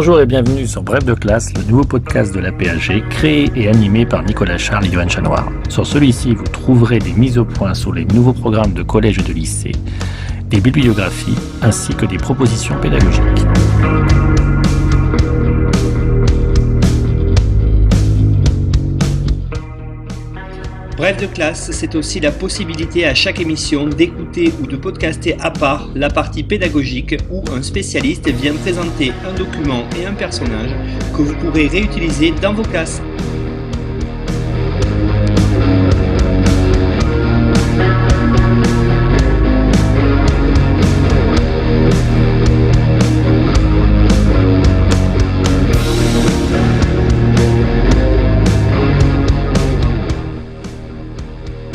Bonjour et bienvenue sur Bref de classe, le nouveau podcast de l'APAG, créé et animé par Nicolas Charles et Johan Chanoir. Sur celui-ci, vous trouverez des mises au point sur les nouveaux programmes de collège et de lycée, des bibliographies ainsi que des propositions pédagogiques. Bref de classe, c'est aussi la possibilité à chaque émission d'écouter ou de podcaster à part la partie pédagogique où un spécialiste vient présenter un document et un personnage que vous pourrez réutiliser dans vos classes.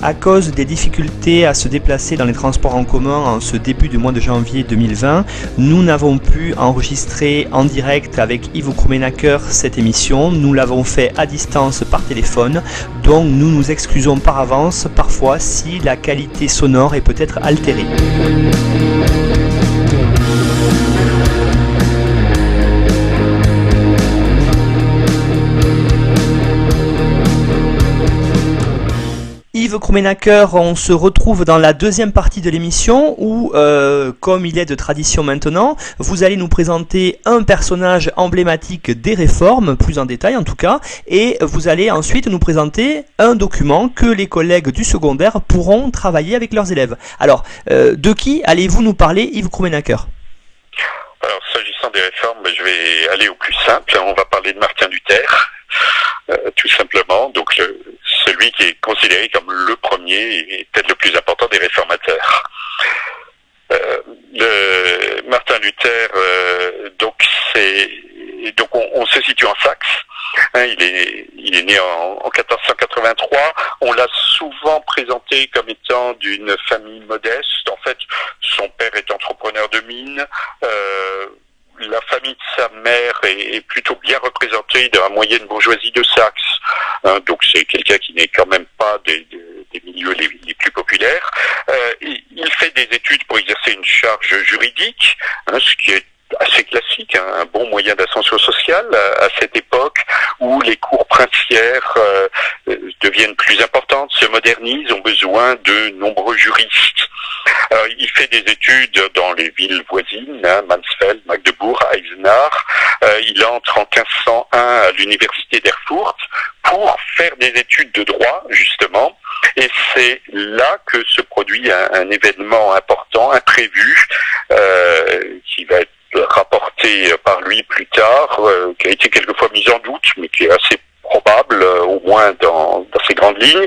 À cause des difficultés à se déplacer dans les transports en commun en ce début du mois de janvier 2020, nous n'avons pu enregistrer en direct avec Yves Krummenacher cette émission. Nous l'avons fait à distance par téléphone, donc nous nous excusons par avance parfois si la qualité sonore est peut-être altérée. Yves Krummenacher, on se retrouve dans la deuxième partie de l'émission où, comme il est de tradition maintenant, vous allez nous présenter un personnage emblématique des réformes, plus en détail en tout cas, et vous allez ensuite nous présenter un document que les collègues du secondaire pourront travailler avec leurs élèves. Alors, de qui allez-vous nous parler, Yves Krummenacher ? Alors, s'agissant des réformes, je vais aller au plus simple. On va parler de Martin Luther, tout simplement. Donc, celui qui est considéré comme le premier et peut-être le plus important des réformateurs. Martin Luther, on se situe en Saxe. Il est né en 1483. On l'a souvent présenté comme étant d'une famille modeste. En fait, son père est entrepreneur de mines. La famille de sa mère est plutôt bien représentée dans la moyenne bourgeoisie de Saxe. Donc c'est quelqu'un qui n'est quand même pas des milieux les plus populaires. Il fait des études pour exercer une charge juridique, ce qui est assez classique, un bon moyen d'ascension sociale à cette époque où les cours princières deviennent plus importantes, se modernisent, ont besoin de nombreux juristes. Il fait des études dans les villes voisines, Mansfeld, Magdebourg, Eisenach. Il entre en 1501 à l'université d'Erfurt pour faire des études de droit, justement. Et c'est là que se produit un événement important, imprévu, qui va être rapporté par lui plus tard, qui a été quelquefois mis en doute, mais qui est assez probable, au moins dans ses grandes lignes.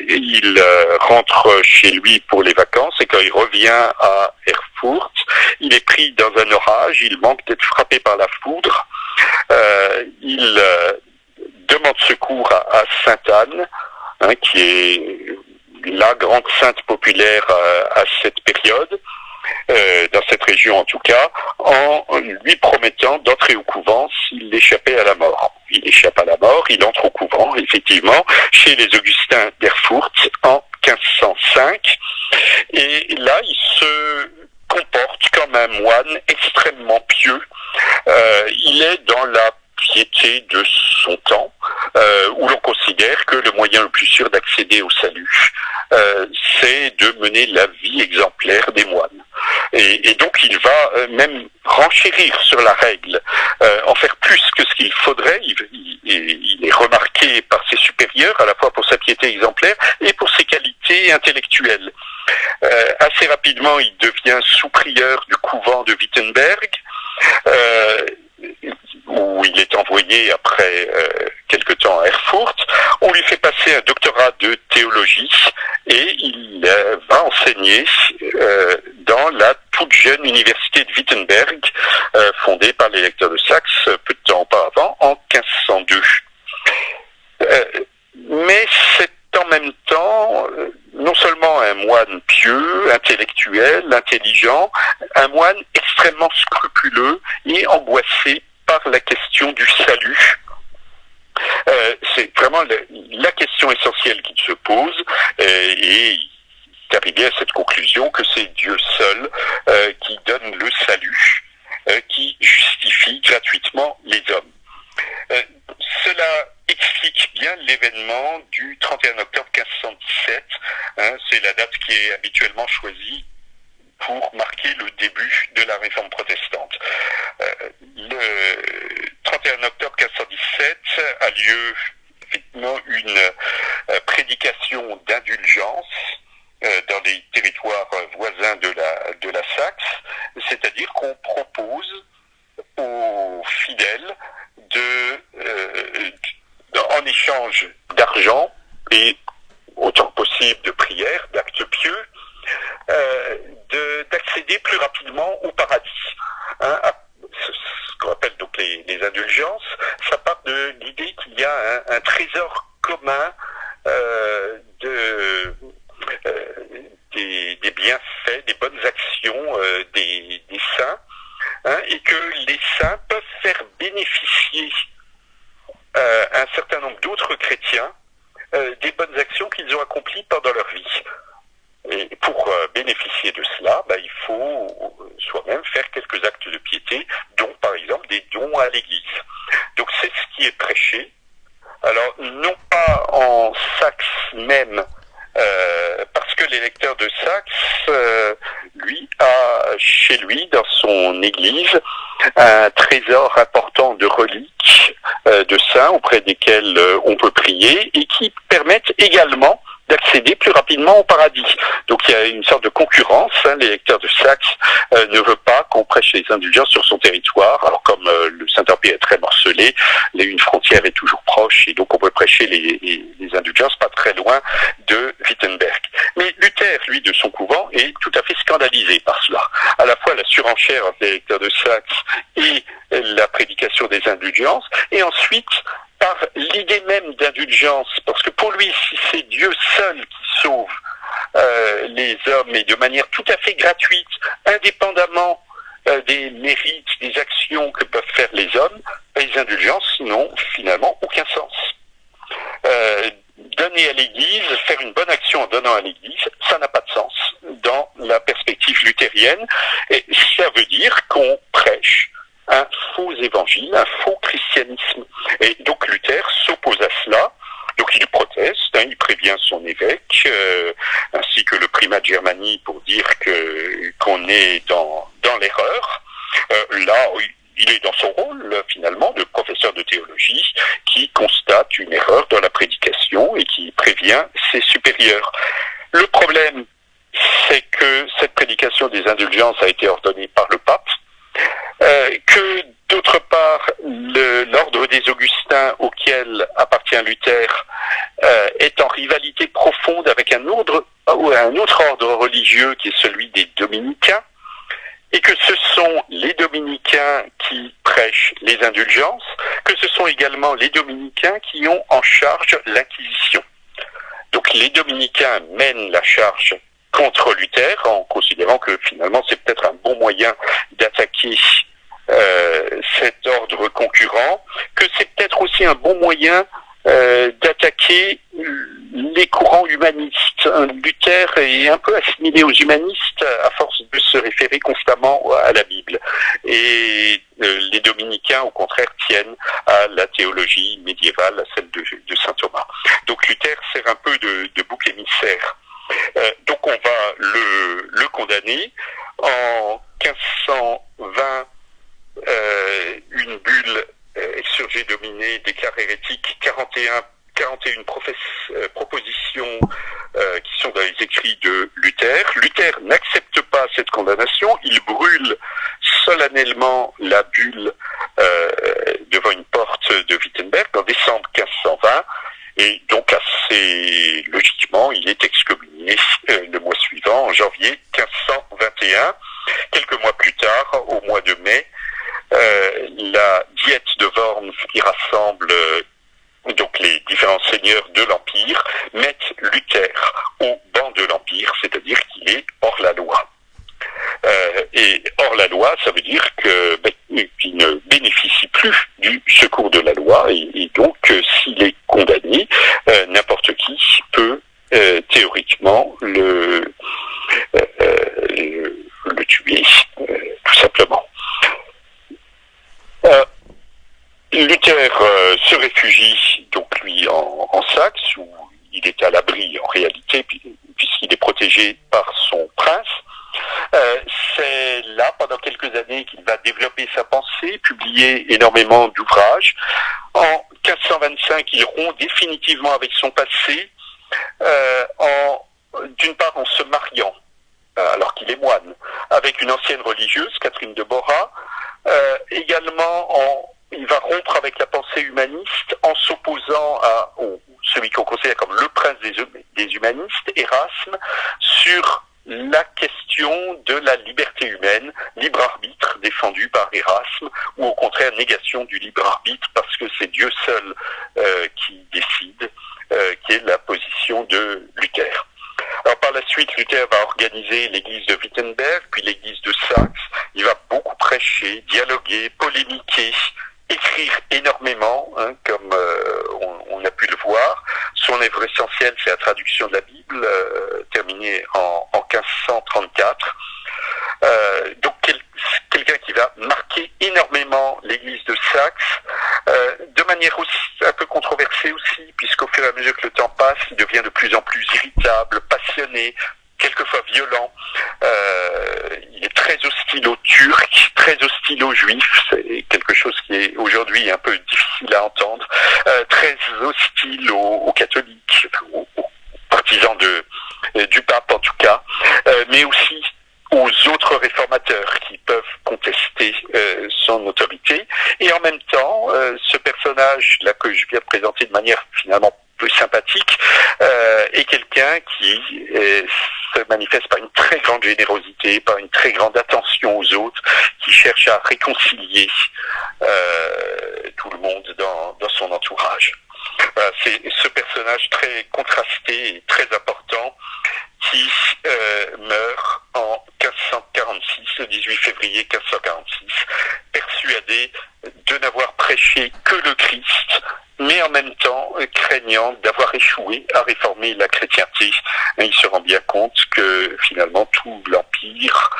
Il rentre chez lui pour les vacances et quand il revient à Erfurt, il est pris dans un orage, il manque d'être frappé par la foudre. Il demande secours à Sainte-Anne, qui est la grande sainte populaire à cette période. Dans cette région en tout cas, en lui promettant d'entrer au couvent s'il échappait à la mort. Il échappe à la mort, il entre au couvent, effectivement, chez les Augustins d'Erfurt en 1505. Et là, il se comporte comme un moine extrêmement pieux. Il est dans la piété de son temps, où l'on considère que le moyen le plus sûr d'accéder au salut, c'est de mener la vie exemplaire des moines. Et donc il va même renchérir sur la règle, en faire plus que ce qu'il faudrait. Il est remarqué par ses supérieurs, à la fois pour sa piété exemplaire et pour ses qualités intellectuelles. Assez rapidement, il devient sous-prieur du couvent de Wittenberg, où il est envoyé après quelque temps à Erfurt. On lui fait passer un doctorat de théologie et il va enseigner dans la toute jeune université de Wittenberg, fondée par les lecteurs de Saxe peu de temps auparavant, en 1502. Mais c'est en même temps non seulement un moine pieux, intellectuel, intelligent, un moine extrêmement scrupuleux et angoissé par la question du salut. C'est vraiment la question essentielle qu'il se pose, et il est arrivé à cette conclusion que c'est Dieu seul qui donne le salut. qui justifie gratuitement les hommes. Cela explique bien l'événement du 31 octobre 1517. C'est la date qui est habituellement choisie pour marquer le début de la réforme protestante. Le 31 octobre 1517 a lieu effectivement une prédication d'indulgence dans les territoires voisins de la Saxe, c'est-à-dire qu'on propose aux fidèles en échange d'argent et autant que possible de prières, d'actes pieux, d'accéder plus rapidement au paradis. Ce qu'on appelle donc les indulgences, ça part de l'idée qu'il y a un trésor commun des bienfaits, des bonnes actions des saints, et que les saints peuvent faire bénéficier un certain nombre d'autres chrétiens des bonnes actions qu'ils ont accomplies pendant leur vie. Et pour bénéficier de cela, il faut soi-même faire quelques actes de piété, dont par exemple des dons à l'Église. Donc c'est ce qui est prêché. Alors non pas en Saxe même, parce que l'électeur de Saxe, lui, a chez lui, dans son église, un trésor important de reliques de saints auprès desquels on peut prier et qui permettent également d'accéder plus rapidement au paradis. Donc il y a une sorte de concurrence. L'électeur de Saxe ne veut pas qu'on prêche les indulgences sur son territoire. Alors comme le Saint-Empire est très morcelé, une frontière est toujours proche et donc on peut prêcher les indulgences pas très loin de Wittenberg. Mais Luther, lui, de son couvent, est tout à fait scandalisé par cela. À la fois la surenchère des électeurs de Saxe et la prédication des indulgences, et ensuite par l'idée même d'indulgence, parce que pour lui, si c'est Dieu seul qui sauve les hommes, et de manière tout à fait gratuite, indépendamment des mérites, des actions que peuvent faire les hommes, les indulgences n'ont finalement aucun sens. Donner à l'Église, faire une bonne action en donnant à l'Église, ça n'a pas de sens dans la perspective luthérienne, et ça veut dire qu'on prêche un faux évangile, un faux christianisme. Et donc Luther s'oppose à cela, donc il proteste, il prévient son évêque, ainsi que le primat de Germanie pour dire qu'on est dans l'erreur. Là, il est dans son rôle, finalement, de professeur de théologie, qui constate une erreur dans la prédication et qui prévient ses supérieurs. Le problème, c'est que cette prédication des indulgences a été ordonnée par le pape, que d'autre part l'ordre des Augustins auquel appartient Luther est en rivalité profonde avec un autre ordre religieux qui est celui des dominicains, et que ce sont les dominicains qui prêchent les indulgences, que ce sont également les dominicains qui ont en charge l'Inquisition. Donc les dominicains mènent la charge contre Luther en considérant que finalement c'est peut-être un bon moyen d'attaquer cet ordre concurrent, que c'est peut-être aussi un bon moyen d'attaquer les courants humanistes. Luther est un peu assimilé aux humanistes à force de se référer constamment à la Bible. Et les dominicains, au contraire, tiennent à la théologie médiévale, à celle de saint Thomas. Donc Luther sert un peu de bouc émissaire. Donc on va le condamner. En 1520, une bulle Exsurgé Domine déclare hérétique 41 propositions qui sont dans les écrits de Luther. Luther n'accepte pas cette condamnation, il brûle solennellement la bulle devant une porte de Wittenberg en décembre 1520, et donc assez logiquement il est excommunié le mois suivant, en janvier 1521. Quelques mois plus tard, au mois de mai, la Diète de Worms, qui rassemble donc les différents seigneurs de l'Empire, mettent Luther au banc de l'Empire, c'est-à-dire qu'il est hors la loi. Et hors la loi, ça veut dire qu'il ne bénéficie plus du secours de la loi, et donc s'il est condamné, n'importe qui peut théoriquement le tuer, tout simplement. dirigé par son prince. C'est là, pendant quelques années, qu'il va développer sa pensée, publier énormément d'ouvrages. En 1525, il rompt définitivement avec son passé, d'une part en se mariant, alors qu'il est moine, avec une ancienne religieuse, Catherine de Bora. Également, il va rompre avec la pensée humaniste en s'opposant à celui qu'on considère comme le prince des humanistes, Erasme, sur la question de la liberté humaine, libre arbitre défendu par Erasme, ou au contraire négation du libre arbitre parce que c'est Dieu seul qui décide, qui est la position de Luther. Alors par la suite, Luther va organiser l'église de Wittenberg, puis l'église de Saxe. Il va beaucoup prêcher, dialoguer, polémiquer, écrire énormément, comme on a pu le voir. Son œuvre essentielle, c'est la traduction de la Bible, terminée en 1534. Donc quelqu'un qui va marquer énormément l'église de Saxe, de manière aussi un peu controversée aussi, puisqu'au fur et à mesure que le temps passe, il devient de plus en plus irritable, passionné, quelquefois violent. Il est très hostile aux Turcs, très hostile aux Juifs, c'est quelque chose qui est aujourd'hui un peu difficile à entendre, très hostile aux catholiques, aux partisans du pape en tout cas, mais aussi aux autres réformateurs qui peuvent contester son autorité. Et en même temps, ce personnage-là que je viens de présenter de manière finalement peu sympathique, est quelqu'un qui se manifeste par une très grande générosité, par une très grande attention aux autres, qui cherche à réconcilier tout le monde dans son entourage. C'est ce personnage très contrasté et très important qui meurt en 1546, le 18 février 1546, persuadé de n'avoir prêché que le Christ, mais en même temps craignant d'avoir échoué à réformer la chrétienté. Il se rend bien compte que finalement tout l'Empire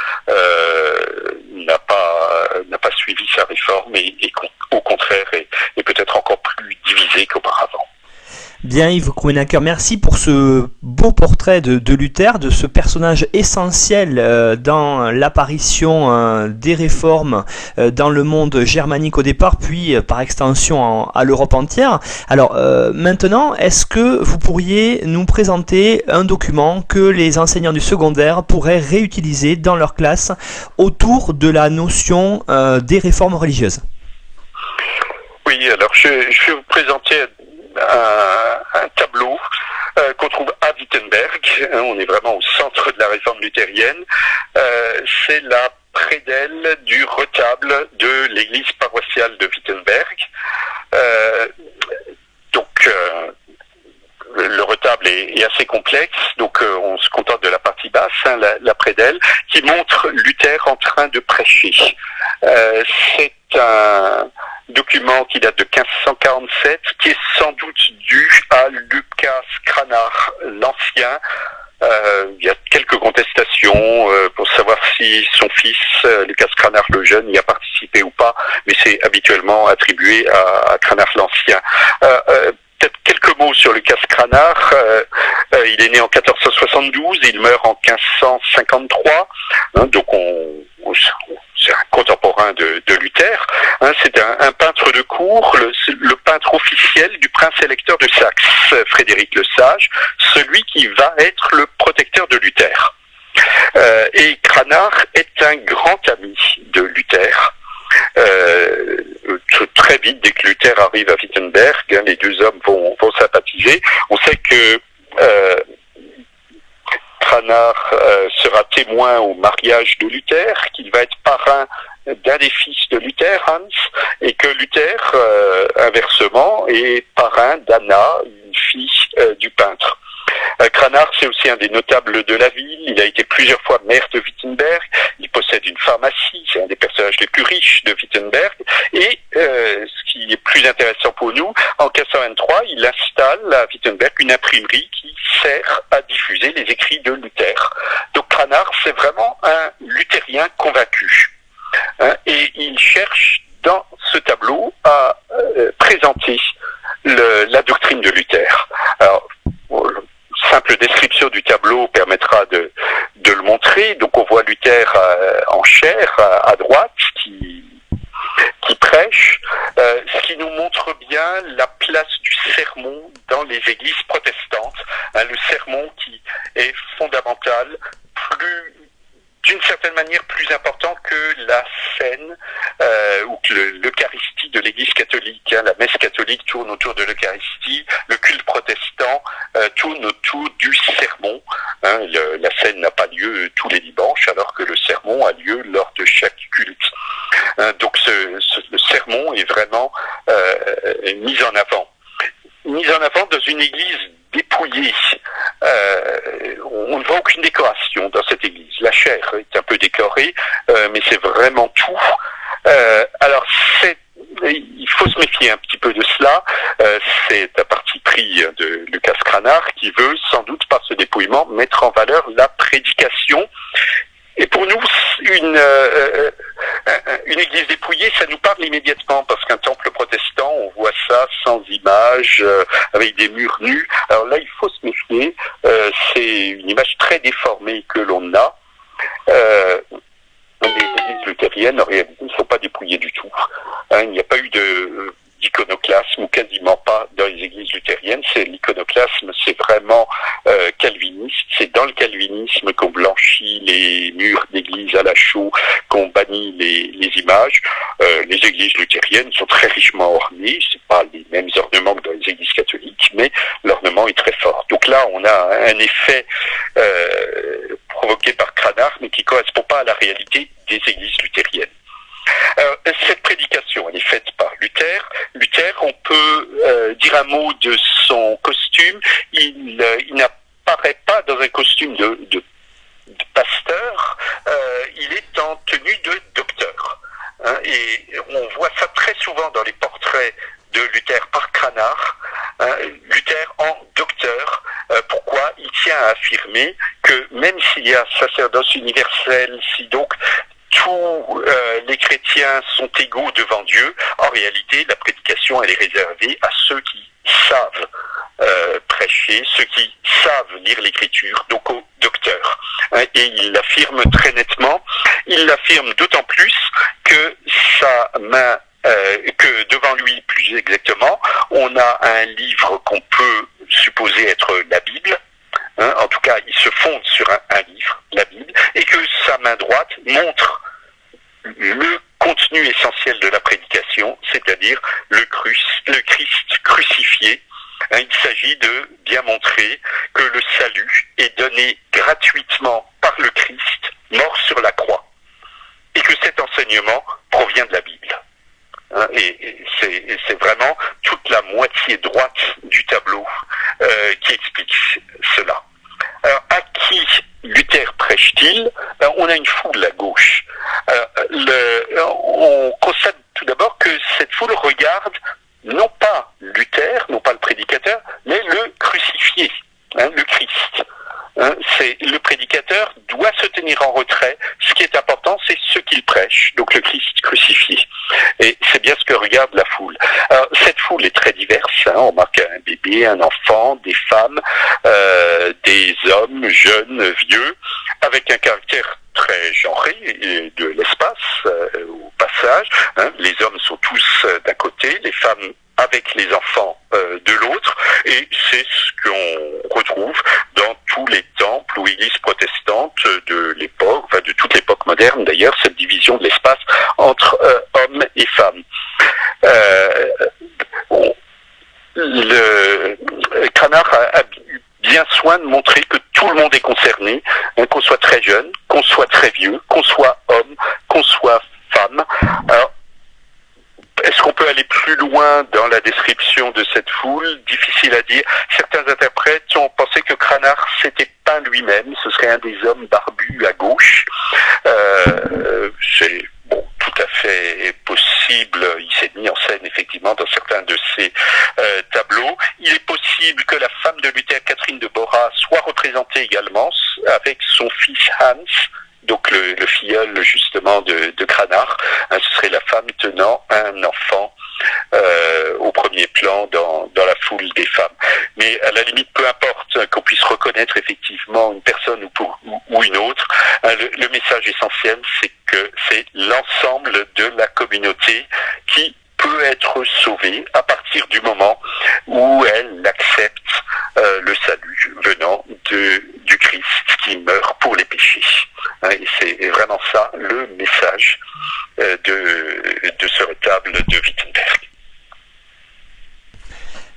n'a pas suivi sa réforme et au contraire est peut-être encore plus divisé qu'auparavant. Bien Yves Krummenacher, merci pour ce beau portrait de Luther, de ce personnage essentiel dans l'apparition des réformes dans le monde germanique au départ, puis par extension à l'Europe entière. Alors maintenant, est-ce que vous pourriez nous présenter un document que les enseignants du secondaire pourraient réutiliser dans leur classe autour de la notion des réformes religieuses? Oui, alors je vais vous présenter un tableau qu'on trouve à Wittenberg. On est vraiment au centre de la réforme luthérienne. C'est la prédelle du retable de l'église paroissiale de Wittenberg. Le retable est assez complexe, donc on se contente de la partie basse, la prédelle, qui montre Luther en train de prêcher. C'est un document qui date de 1547, qui est sans doute dû à Lucas Cranach l'Ancien. Il y a quelques contestations pour savoir si son fils, Lucas Cranach le Jeune, y a participé ou pas, mais c'est habituellement attribué à Cranach l'Ancien. Peut-être quelques mots sur Lucas Cranach. Il est né en 1472, il meurt en 1553, donc c'est un contemporain de Luther. C'est un peintre de cour, le peintre officiel du prince électeur de Saxe, Frédéric le Sage, celui qui va être le protecteur de Luther. Et Cranach est un grand ami de Luther. Très vite, dès que Luther arrive à Wittenberg, les deux hommes vont sympathiser. On sait que Cranach sera témoin au mariage de Luther, qu'il va être parrain d'un des fils de Luther, Hans, et que Luther, inversement, est parrain d'Anna, une fille du peintre. Cranach, c'est aussi un des notables de la ville. Il a été plusieurs fois maire de Wittenberg. Il possède une pharmacie. C'est un des personnages les plus riches de Wittenberg. Et ce qui est plus intéressant pour nous, en 1523, il installe à Wittenberg une imprimerie qui sert à diffuser les écrits de Luther. Donc Cranach, c'est vraiment un luthérien convaincu. Et il cherche dans ce tableau à présenter la doctrine de Luther. Alors, simple description du tableau permettra de le montrer. Donc on voit Luther en chair à droite qui prêche, ce qui nous montre bien la place du sermon dans les églises protestantes. Le sermon qui est fondamental, d'une certaine manière plus important que la scène ou que l'Eucharistie de l'Église catholique. La messe catholique tourne autour de l'Eucharistie, le culte protestant tourne autour du sermon. La scène n'a pas lieu tous les dimanches, alors que le sermon a lieu lors de chaque culte. Donc le sermon est vraiment mis en avant. Mis en avant dans une église dépouillée. On ne voit aucune décoration dans cette église. La chair est un peu décorée, mais c'est vraiment tout. Alors il faut se méfier un petit peu de cela. C'est un parti pris de Lucas Cranach qui veut sans doute par ce dépouillement mettre en valeur la prédication. Et pour nous, une église dépouillée, ça nous parle immédiatement, parce qu'un temple protestant, on voit ça sans image, avec des murs nus. Alors là, il faut se méfier. C'est une image très déformée que l'on a. Les églises luthériennes, en réalité, ne sont pas dépouillées du tout. Il n'y a pas eu d'iconoclasme, ou quasiment pas dans les églises luthériennes. L'iconoclasme, c'est vraiment calviniste. C'est dans le calvinisme qu'on blanchit les murs d'église à la chaux, qu'on bannit les images. Les églises luthériennes sont très richement ornées. C'est pas les mêmes ornements que dans les églises catholiques, mais l'ornement est très fort. Donc là, on a un effet provoqué par Cranach, mais qui ne correspond pas à la réalité des églises luthériennes. Cette prédication, elle est faite par Luther. Luther, on peut dire un mot de son costume. Il n'apparaît pas dans un costume de pasteur. Il est en tenue de docteur. Et on voit ça très souvent dans les portraits de Luther par Cranach. Luther en docteur. Pourquoi? Il tient à affirmer que même s'il y a sacerdoce universel, si donc tous les chrétiens sont égaux devant Dieu, en réalité, la prédication, elle est réservée à ceux qui savent prêcher, ceux qui savent lire l'écriture, donc aux docteurs. Et il l'affirme très nettement. Il l'affirme d'autant plus que que devant lui, plus exactement, on a un livre qu'on peut supposer être la Bible. En tout cas, il se fonde sur un livre, la Bible, et que sa main droite montre le contenu essentiel de la prédication, c'est-à-dire le Christ crucifié. Il s'agit de bien montrer que le salut est donné gratuitement par le Christ, mort sur la croix, et que cet enseignement provient de la Bible. Et c'est vraiment toute la moitié droite du tableau qui explique cela. Alors, à qui Luther prêche-t-il? On a une foule à gauche. On constate tout d'abord que cette foule regarde non pas Luther, non pas le prédicateur, mais le crucifié, le Christ. Le prédicateur doit se tenir en retrait. Ce qui est important, c'est ce qu'il prêche, donc le Christ crucifié. Et c'est bien ce que regarde la foule. Alors, cette foule est très diverse. On remarque un bébé, un enfant, des femmes, des hommes, jeunes, vieux, avec un caractère très genré de l'espace au passage. Les hommes sont tous d'un côté, les femmes avec les enfants de l'autre, et c'est ce qu'on retrouve dans tous les temples ou églises protestantes de l'époque, enfin de toute l'époque moderne d'ailleurs, cette division de l'espace entre hommes et femmes. Cranach a bien soin de montrer que tout le monde est concerné, qu'on soit très jeune, qu'on soit très vieux, qu'on soit homme, qu'on soit femme. Alors, est-ce qu'on peut aller plus loin dans la description de cette foule? Difficile à dire. Certains interprètes ont pensé que Cranach s'était peint lui-même. Ce serait un des hommes barbus à gauche. C'est tout à fait possible. Il s'est mis en scène effectivement dans certains de ces tableaux. Il est possible que la femme de Luther, Catherine de Bora, soit représentée également avec son fils Hans. Donc le filleul justement de Cranach, ce serait la femme tenant un enfant au premier plan dans la foule des femmes. Mais à la limite, peu importe qu'on puisse reconnaître effectivement une personne ou une autre, le message essentiel, c'est que c'est l'ensemble de la communauté qui peut être sauvée à partir du moment où elle accepte le salut venant du Christ qui meurt pour les péchés. Et c'est vraiment ça le message de ce retable de Wittenberg.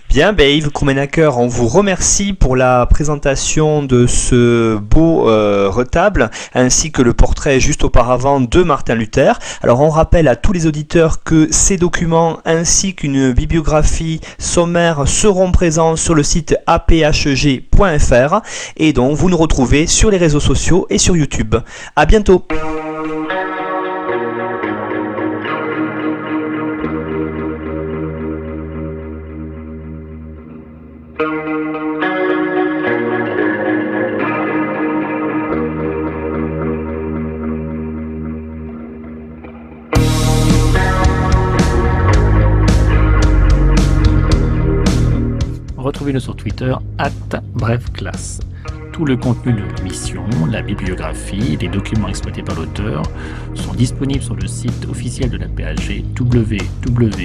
Bien, Yves Krummenacher, on vous remercie pour la présentation de ce beau retable, ainsi que le portrait juste auparavant de Martin Luther. Alors on rappelle à tous les auditeurs que ces documents ainsi qu'une bibliographie sommaire seront présents sur le site aphg.fr et donc vous nous retrouvez sur les réseaux sociaux et sur YouTube. À bientôt. Retrouvez-nous sur Twitter @brefclasse. Tout le contenu de l'émission, la bibliographie, les documents exploités par l'auteur sont disponibles sur le site officiel de la PHG www.aphg.fr.